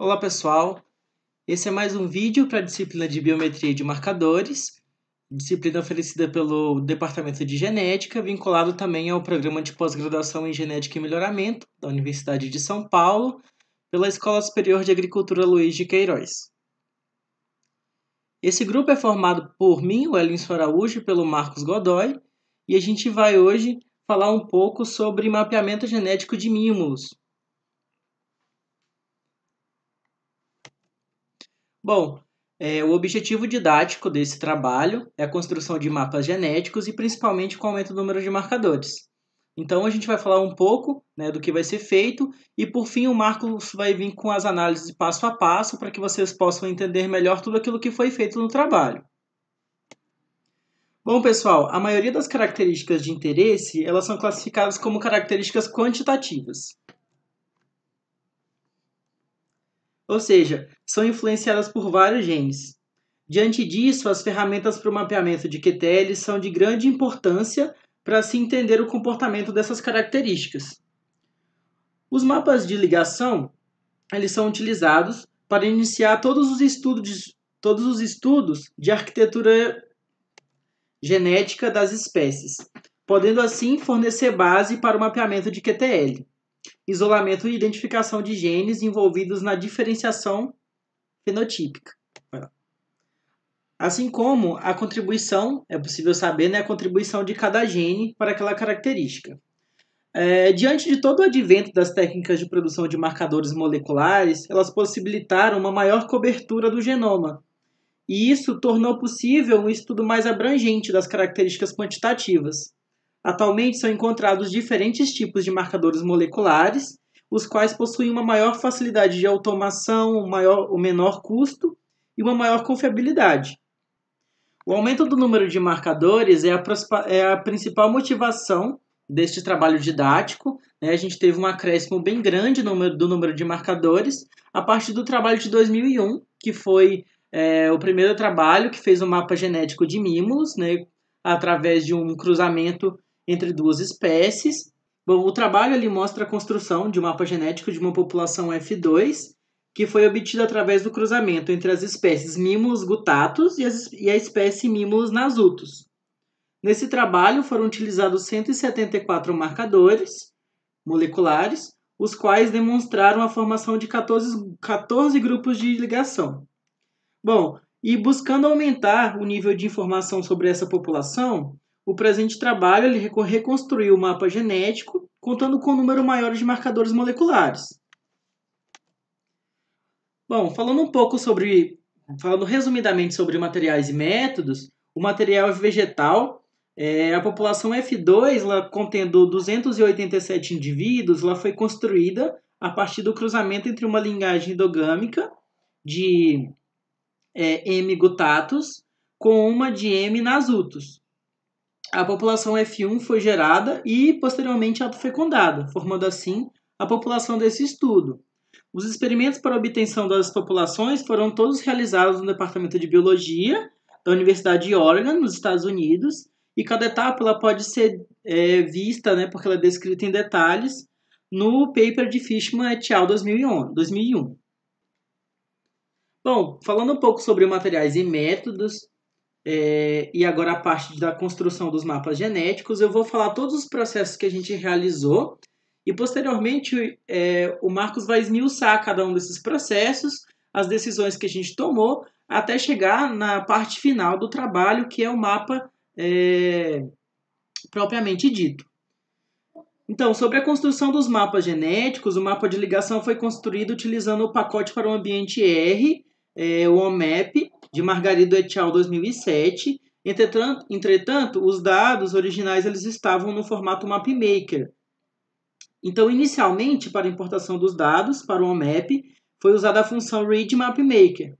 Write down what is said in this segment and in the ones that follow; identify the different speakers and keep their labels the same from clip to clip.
Speaker 1: Olá pessoal, esse é mais um vídeo para a disciplina de Biometria de Marcadores, disciplina oferecida pelo Departamento de Genética, vinculado também ao Programa de Pós-Graduação em Genética e Melhoramento da Universidade de São Paulo, pela Escola Superior de Agricultura Luiz de Queiroz. Esse grupo é formado por mim, o Elinson Araújo, e pelo Marcos Godoy, e a gente vai hoje falar um pouco sobre mapeamento genético de mínimos. Bom, o objetivo didático desse trabalho é a construção de mapas genéticos e principalmente com o aumento do número de marcadores. Então a gente vai falar um pouco, do que vai ser feito e por fim o Marcos vai vir com as análises passo a passo para que vocês possam entender melhor tudo aquilo que foi feito no trabalho. Bom, pessoal, a maioria das características de interesse, elas são classificadas como características quantitativas. Ou seja, são influenciadas por vários genes. Diante disso, as ferramentas para o mapeamento de QTL são de grande importância para se entender o comportamento dessas características. Os mapas de ligação, eles são utilizados para iniciar todos os estudos de arquitetura genética das espécies, podendo assim fornecer base para o mapeamento de QTL. Isolamento e identificação de genes envolvidos na diferenciação fenotípica. Assim como a contribuição, é possível saber, a contribuição de cada gene para aquela característica. Diante de todo o advento das técnicas de produção de marcadores moleculares, elas possibilitaram uma maior cobertura do genoma. E isso tornou possível um estudo mais abrangente das características quantitativas. Atualmente são encontrados diferentes tipos de marcadores moleculares, os quais possuem uma maior facilidade de automação, um menor custo e uma maior confiabilidade. O aumento do número de marcadores é a principal motivação deste trabalho didático. A gente teve um acréscimo bem grande do número de marcadores a partir do trabalho de 2001, que foi o primeiro trabalho que fez o mapa genético de mimos, através de um cruzamento entre duas espécies. Bom, o trabalho ali mostra a construção de um mapa genético de uma população F2, que foi obtido através do cruzamento entre as espécies Mimulus guttatus e a espécie Mimulus nasutus. Nesse trabalho foram utilizados 174 marcadores moleculares, os quais demonstraram a formação de 14 grupos de ligação. Bom, e buscando aumentar o nível de informação sobre essa população, o presente trabalho ele reconstruiu o mapa genético, contando com um número maior de marcadores moleculares. Bom, falando resumidamente sobre materiais e métodos, o material vegetal, a população F2, contendo 287 indivíduos, foi construída a partir do cruzamento entre uma linhagem endogâmica de M. guttatus com uma de M. nasutus. A população F1 foi gerada e posteriormente autofecundada, formando assim a população desse estudo. Os experimentos para a obtenção das populações foram todos realizados no Departamento de Biologia da Universidade de Oregon, nos Estados Unidos, e cada etapa ela pode ser vista, porque ela é descrita em detalhes, no paper de Fishman et al. 2001. Bom, falando um pouco sobre materiais e métodos, e agora a parte da construção dos mapas genéticos, eu vou falar todos os processos que a gente realizou e posteriormente o Marcos vai esmiuçar cada um desses processos, as decisões que a gente tomou, até chegar na parte final do trabalho, que é o mapa propriamente dito. Então, sobre a construção dos mapas genéticos, o mapa de ligação foi construído utilizando o pacote para o ambiente R, o OMAP, de Margarido et al. 2007. Entretanto, os dados originais eles estavam no formato MapMaker. Então, inicialmente, para a importação dos dados para o OMAP, foi usada a função readMapMaker.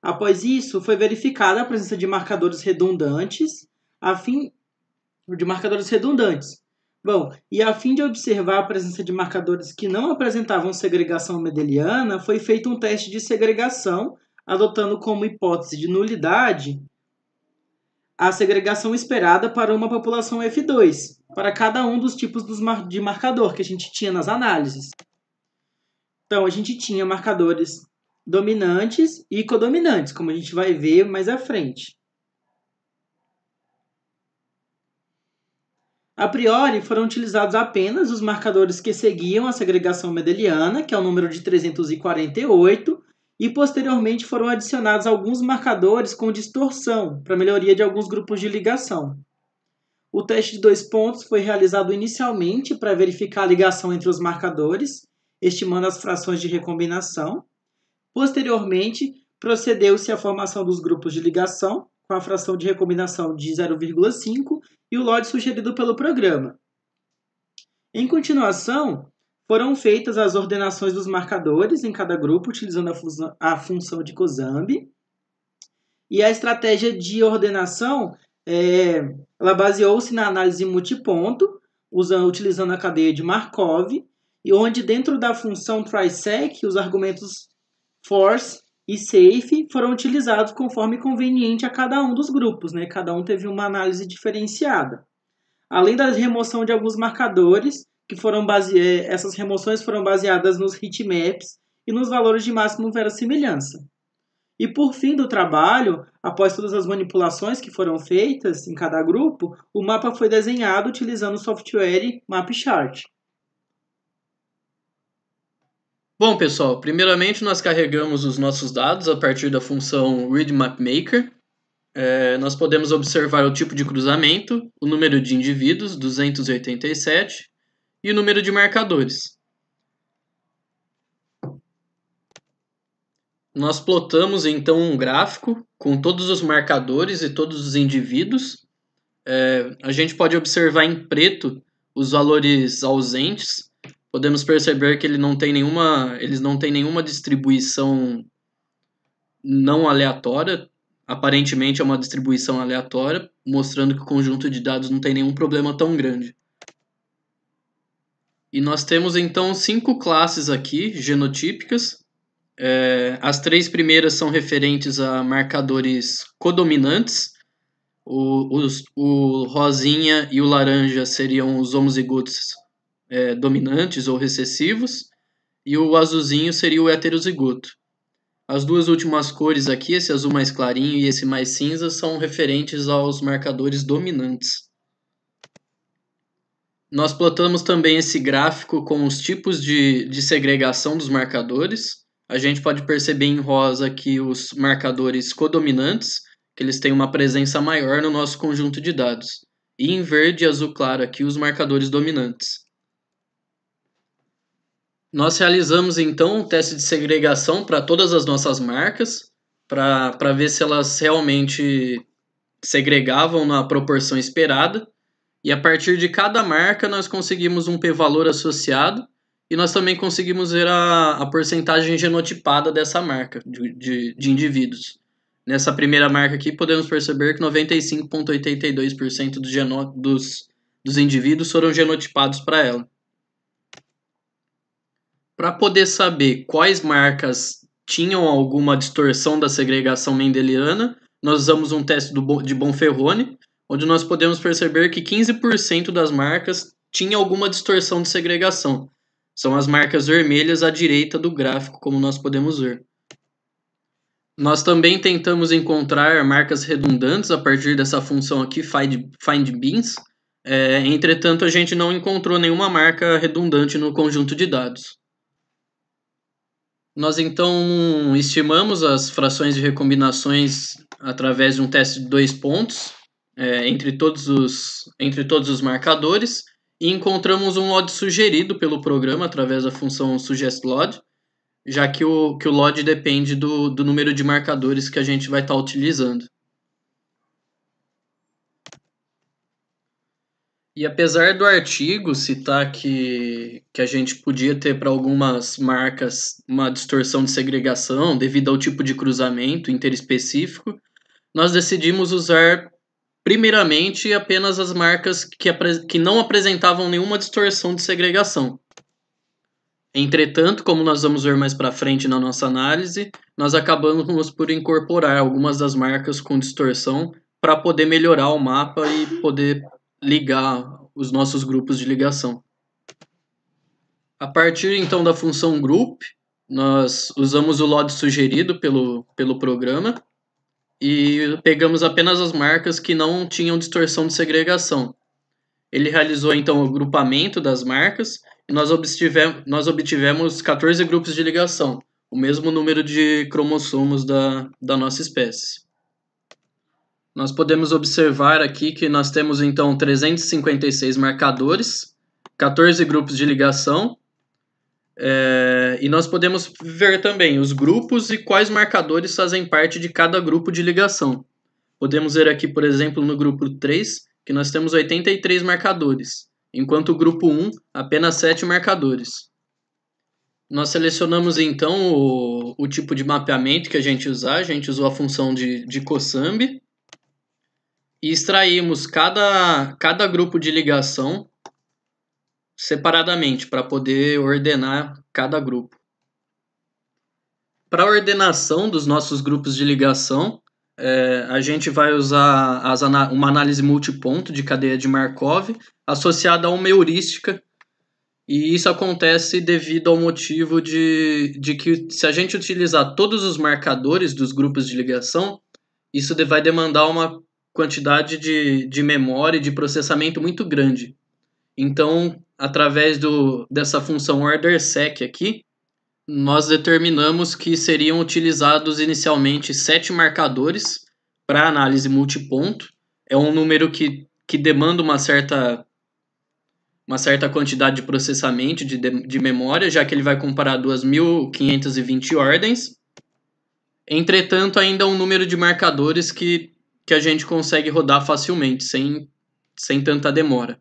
Speaker 1: Após isso, foi verificada a presença de marcadores redundantes, Bom, e a fim de observar a presença de marcadores que não apresentavam segregação mendeliana, foi feito um teste de segregação, adotando como hipótese de nulidade a segregação esperada para uma população F2, para cada um dos tipos de marcador que a gente tinha nas análises. Então, a gente tinha marcadores dominantes e codominantes, como a gente vai ver mais à frente. A priori, foram utilizados apenas os marcadores que seguiam a segregação mendeliana, que é o número de 348, e posteriormente foram adicionados alguns marcadores com distorção, para melhoria de alguns grupos de ligação. O teste de 2 pontos foi realizado inicialmente para verificar a ligação entre os marcadores, estimando as frações de recombinação. Posteriormente, procedeu-se à formação dos grupos de ligação, com a fração de recombinação de 0,5 e o LOD sugerido pelo programa. Em continuação, foram feitas as ordenações dos marcadores em cada grupo, utilizando a função de Cozambe. E a estratégia de ordenação ela baseou-se na análise multiponto, utilizando a cadeia de Markov, e onde dentro da função trisec, os argumentos force e safe foram utilizados conforme conveniente a cada um dos grupos, né? Cada um teve uma análise diferenciada. Além da remoção de alguns marcadores, essas remoções foram baseadas nos heatmaps e nos valores de máximo verossimilhança. E por fim do trabalho, após todas as manipulações que foram feitas em cada grupo, o mapa foi desenhado utilizando o software MapChart.
Speaker 2: Bom, pessoal, primeiramente nós carregamos os nossos dados a partir da função readMapMaker. Nós podemos observar o tipo de cruzamento, o número de indivíduos, 287, e o número de marcadores. Nós plotamos então um gráfico com todos os marcadores e todos os indivíduos. A gente pode observar em preto os valores ausentes. Podemos perceber que eles não têm nenhuma distribuição não aleatória. Aparentemente é uma distribuição aleatória, mostrando que o conjunto de dados não tem nenhum problema tão grande. E nós temos então 5 classes aqui, genotípicas. As 3 primeiras são referentes a marcadores codominantes. O rosinha e o laranja seriam os homozigotos dominantes ou recessivos, e o azulzinho seria o heterozigoto. As duas últimas cores aqui, esse azul mais clarinho e esse mais cinza, são referentes aos marcadores dominantes. Nós plotamos também esse gráfico com os tipos de segregação dos marcadores. A gente pode perceber em rosa aqui os marcadores codominantes, que eles têm uma presença maior no nosso conjunto de dados. E em verde e azul claro aqui os marcadores dominantes. Nós realizamos então um teste de segregação para todas as nossas marcas, para ver se elas realmente segregavam na proporção esperada. E a partir de cada marca nós conseguimos um p-valor associado e nós também conseguimos ver a porcentagem genotipada dessa marca de indivíduos. Nessa primeira marca aqui podemos perceber que 95,82% dos indivíduos foram genotipados para ela. Para poder saber quais marcas tinham alguma distorção da segregação mendeliana, nós usamos um teste de Bonferroni, onde nós podemos perceber que 15% das marcas tinham alguma distorção de segregação. São as marcas vermelhas à direita do gráfico, como nós podemos ver. Nós também tentamos encontrar marcas redundantes a partir dessa função aqui, findBins. Entretanto, a gente não encontrou nenhuma marca redundante no conjunto de dados. Nós então estimamos as frações de recombinações através de um teste de 2 pontos entre todos os marcadores e encontramos um LOD sugerido pelo programa através da função suggestLOD, já que o LOD depende do número de marcadores que a gente vai estar utilizando. E apesar do artigo citar que a gente podia ter para algumas marcas uma distorção de segregação devido ao tipo de cruzamento interespecífico, nós decidimos usar primeiramente apenas as marcas que não apresentavam nenhuma distorção de segregação. Entretanto, como nós vamos ver mais para frente na nossa análise, nós acabamos por incorporar algumas das marcas com distorção para poder melhorar o mapa e poder ligar os nossos grupos de ligação. A partir então da função group, Nós usamos o LOD sugerido pelo programa e pegamos apenas as marcas que não tinham distorção de segregação. Ele realizou então o grupamento das marcas e nós obtivemos 14 grupos de ligação, o mesmo número de cromossomos da nossa espécie. Nós podemos observar aqui que nós temos então 356 marcadores, 14 grupos de ligação, e nós podemos ver também os grupos e quais marcadores fazem parte de cada grupo de ligação. Podemos ver aqui, por exemplo, no grupo 3, que nós temos 83 marcadores, enquanto o grupo 1, apenas 7 marcadores. Nós selecionamos então o tipo de mapeamento que a gente usar, a gente usou a função de Kosambi, e extraímos cada grupo de ligação separadamente para poder ordenar cada grupo. Para a ordenação dos nossos grupos de ligação, a gente vai usar uma análise multiponto de cadeia de Markov associada a uma heurística, e isso acontece devido ao motivo de que se a gente utilizar todos os marcadores dos grupos de ligação, isso vai demandar uma quantidade de memória e de processamento muito grande. Então, através dessa função orderSec aqui, nós determinamos que seriam utilizados inicialmente 7 marcadores para análise multiponto. É um número que demanda uma certa quantidade de processamento de memória, já que ele vai comparar 2.520 ordens. Entretanto, ainda é um número de marcadores que a gente consegue rodar facilmente, sem tanta demora.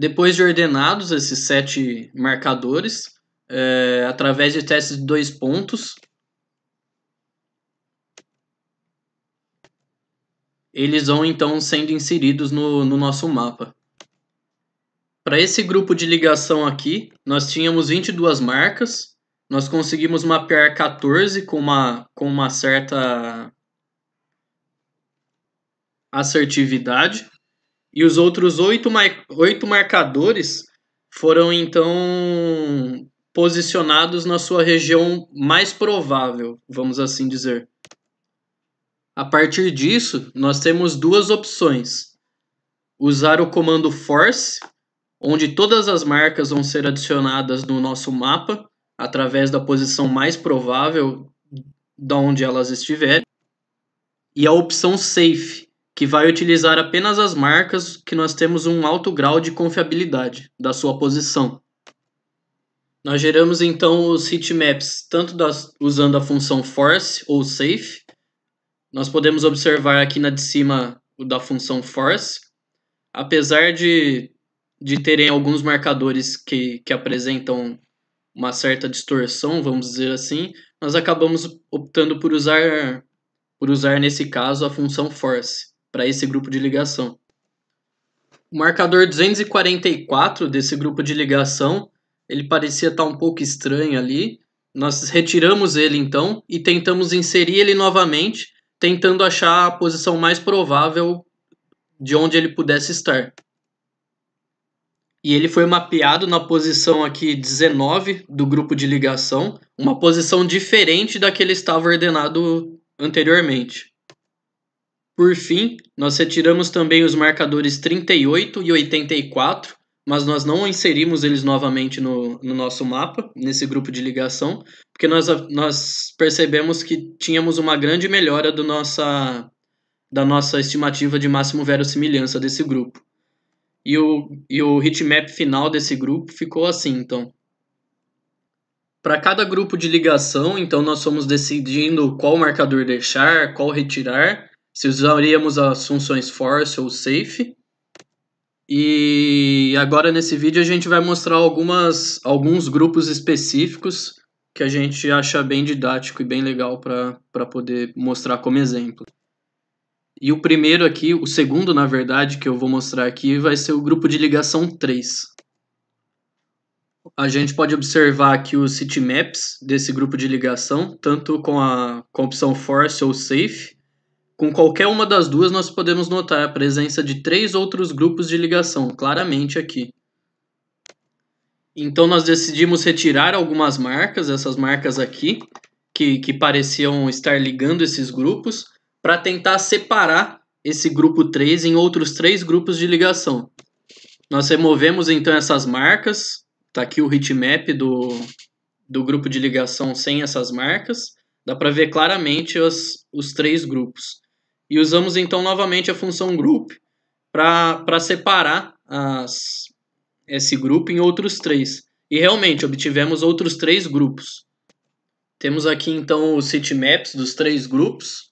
Speaker 2: Depois de ordenados esses 7 marcadores, através de testes de 2 pontos, eles vão então sendo inseridos no nosso mapa. Para esse grupo de ligação aqui, nós tínhamos 22 marcas, nós conseguimos mapear 14 com uma certa assertividade, e os outros 8 marcadores foram então posicionados na sua região mais provável, vamos assim dizer. A partir disso, nós temos duas opções: usar o comando force, onde todas as marcas vão ser adicionadas no nosso mapa através da posição mais provável de onde elas estiverem, e a opção safe, que vai utilizar apenas as marcas que nós temos um alto grau de confiabilidade da sua posição. Nós geramos então os heatmaps tanto usando a função force ou safe. Nós podemos observar aqui na de cima o da função force. Apesar de terem alguns marcadores que apresentam uma certa distorção, vamos dizer assim, nós acabamos optando por usar nesse caso a função force para esse grupo de ligação. O marcador 244 desse grupo de ligação, ele parecia estar um pouco estranho ali. Nós retiramos ele então e tentamos inserir ele novamente, tentando achar a posição mais provável de onde ele pudesse estar. E ele foi mapeado na posição aqui 19 do grupo de ligação, uma posição diferente da que ele estava ordenado anteriormente. Por fim, nós retiramos também os marcadores 38 e 84, mas nós não inserimos eles novamente no nosso mapa, nesse grupo de ligação, porque nós percebemos que tínhamos uma grande melhora da nossa estimativa de máximo verossimilhança desse grupo. E o heatmap final desse grupo ficou assim, então. Para cada grupo de ligação, então nós fomos decidindo qual marcador deixar, qual retirar, se usaríamos as funções force ou safe. E agora nesse vídeo a gente vai mostrar alguns grupos específicos que a gente acha bem didático e bem legal para poder mostrar como exemplo. E o primeiro aqui, o segundo na verdade, que eu vou mostrar aqui, vai ser o grupo de ligação 3. A gente pode observar aqui os heatmaps desse grupo de ligação, tanto com a opção force ou safe. Com qualquer uma das duas, nós podemos notar a presença de 3 outros grupos de ligação, claramente aqui. Então nós decidimos retirar algumas marcas, essas marcas aqui, que pareciam estar ligando esses grupos, para tentar separar esse grupo 3 em outros 3 grupos de ligação. Nós removemos então essas marcas, está aqui o heatmap do grupo de ligação sem essas marcas, dá para ver claramente os 3 grupos. E usamos então novamente a função group para separar esse grupo em outros 3. E realmente obtivemos outros 3 grupos. Temos aqui então os heatmaps dos 3 grupos,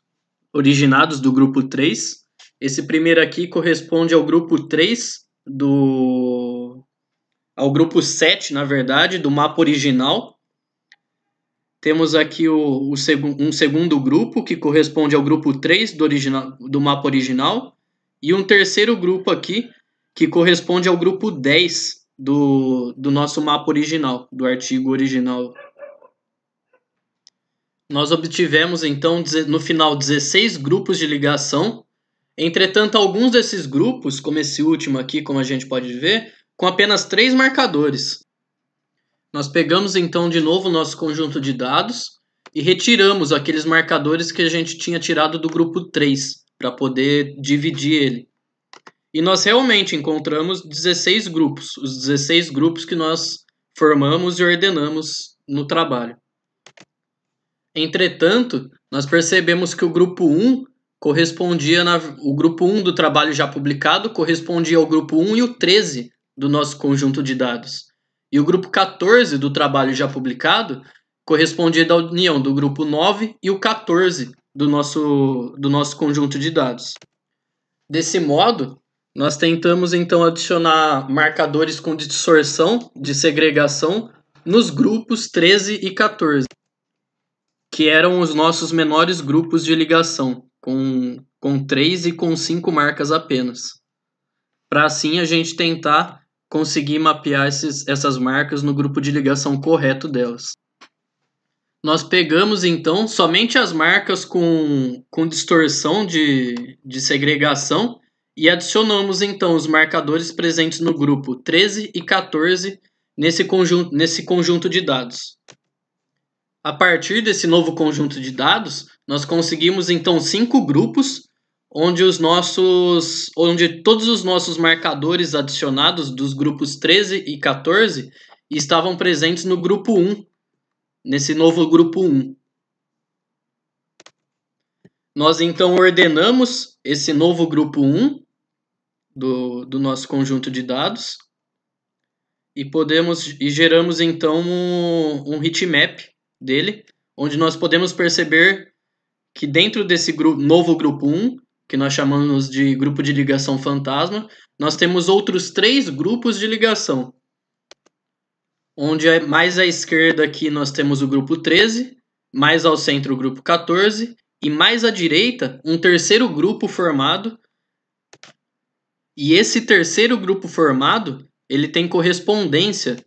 Speaker 2: originados do grupo 3. Esse primeiro aqui corresponde ao grupo 3 ao grupo 7, na verdade, do mapa original. Temos aqui um segundo grupo, que corresponde ao grupo 3 do mapa original. E um terceiro grupo aqui, que corresponde ao grupo 10 do nosso mapa original, do artigo original. Nós obtivemos, então, no final, 16 grupos de ligação. Entretanto, alguns desses grupos, como esse último aqui, como a gente pode ver, com apenas 3 marcadores. Nós pegamos, então, de novo o nosso conjunto de dados e retiramos aqueles marcadores que a gente tinha tirado do grupo 3, para poder dividir ele. E nós realmente encontramos 16 grupos, os 16 grupos que nós formamos e ordenamos no trabalho. Entretanto, nós percebemos que o grupo 1 o grupo 1 do trabalho já publicado correspondia ao grupo 1 e o 13 do nosso conjunto de dados. E o grupo 14 do trabalho já publicado correspondia à união do grupo 9 e o 14 do nosso conjunto de dados. Desse modo, nós tentamos então adicionar marcadores com distorção de segregação nos grupos 13 e 14, que eram os nossos menores grupos de ligação, com 3 e com 5 marcas apenas. Para assim a gente tentar conseguir mapear essas marcas no grupo de ligação correto delas. Nós pegamos então somente as marcas com distorção de segregação e adicionamos então os marcadores presentes no grupo 13 e 14 nesse conjunto de dados. A partir desse novo conjunto de dados, nós conseguimos então 5 grupos onde todos os nossos marcadores adicionados dos grupos 13 e 14 estavam presentes no grupo 1, nesse novo grupo 1. Nós então ordenamos esse novo grupo 1 do nosso conjunto de dados e geramos então um heatmap dele, onde nós podemos perceber que dentro desse novo grupo 1, que nós chamamos de grupo de ligação fantasma, nós temos outros 3 grupos de ligação. Onde mais à esquerda aqui nós temos o grupo 13, mais ao centro o grupo 14 e mais à direita um terceiro grupo formado. E esse terceiro grupo formado, ele tem correspondência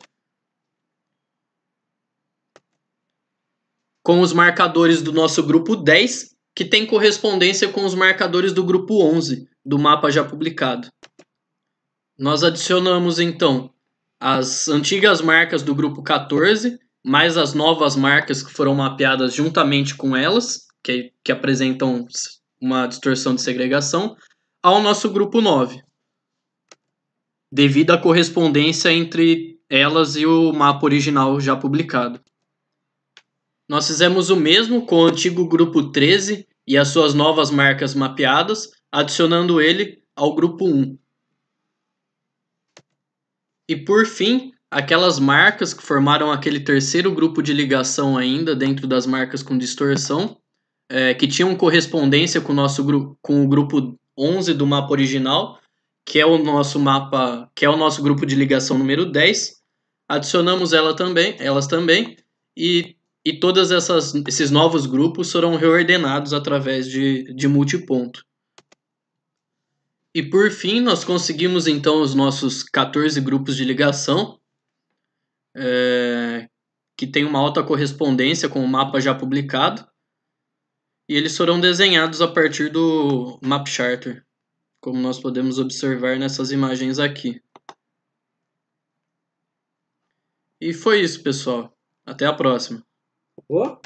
Speaker 2: com os marcadores do nosso grupo 10, que tem correspondência com os marcadores do grupo 11, do mapa já publicado. Nós adicionamos, então, as antigas marcas do grupo 14, mais as novas marcas que foram mapeadas juntamente com elas, que apresentam uma distorção de segregação, ao nosso grupo 9, devido à correspondência entre elas e o mapa original já publicado. Nós fizemos o mesmo com o antigo grupo 13 e as suas novas marcas mapeadas, adicionando ele ao grupo 1. E por fim, aquelas marcas que formaram aquele terceiro grupo de ligação ainda dentro das marcas com distorção, que tinham correspondência com o grupo 11 do mapa original, que é o nosso grupo de ligação número 10. Adicionamos elas também e todos esses novos grupos foram reordenados através de multiponto. E por fim, nós conseguimos então os nossos 14 grupos de ligação, que tem uma alta correspondência com o mapa já publicado, e eles foram desenhados a partir do Map Charter, como nós podemos observar nessas imagens aqui. E foi isso, pessoal. Até a próxima.
Speaker 1: Oh.